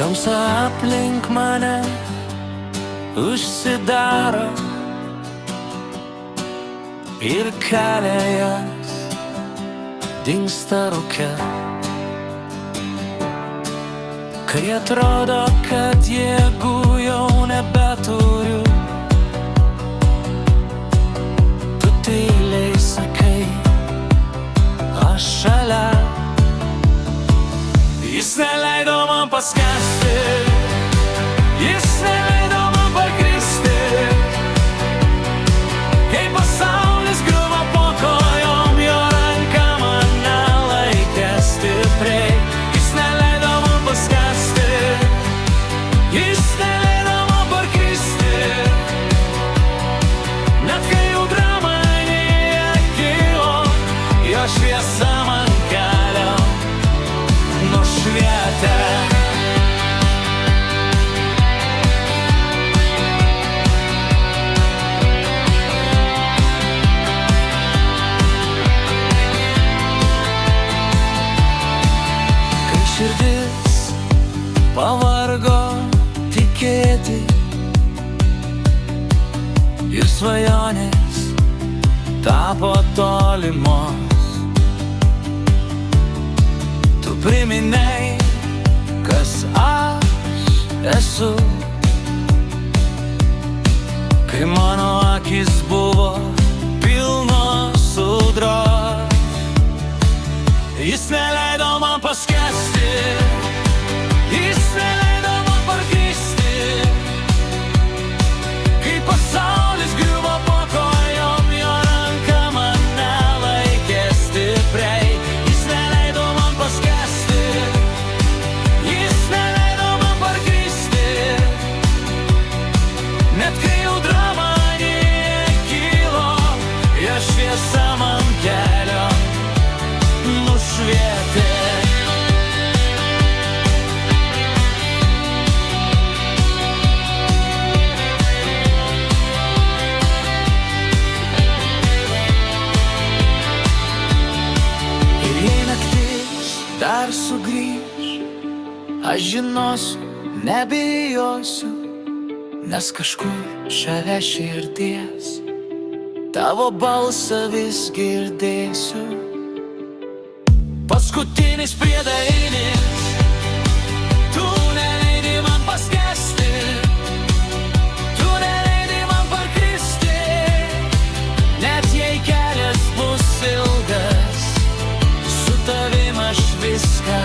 Tamsa aplink mane užsidaro ir kalėjas dingsta rūke. Kai atrodo, kad jėgų jau nebeturiu, tu tyliai sakai, aš šalia. Jis neleido man paskęsti, jis neleido man pakristi, kai pasaulis griuvo po kojom, jo ranka mane laikė stipriai. Jis neleido man paskęsti, jis neleido man pakristi, net kai audra manyje kilo, jo šviesa man kelio nušvietė. Kai širdis pavargo tikėti ir svajonės tapo tolimos, tu priminei, kas aš esu. Kai mano akis buvo pilnos audros, jis neleido man paskęsti, jis neleido man parkristi, kai pasaulis griuvo po kojom, jo ranka mane laikė stipriai. Jis neleido man paskęsti, jis neleido man parkristi, net kai audra manyje kilo, jo šviesa man kelio nušvietė. Ir jei naktis dar sugrįž, aš žinosiu, nebijosiu, nes kažkur šalia širdies tavo balsą vis girdėsiu. Paskutinis priedainis, tu neleidi man paskęsti, tu neleidi man parkristi, net jei kelias bus ilgas, su tavim aš viską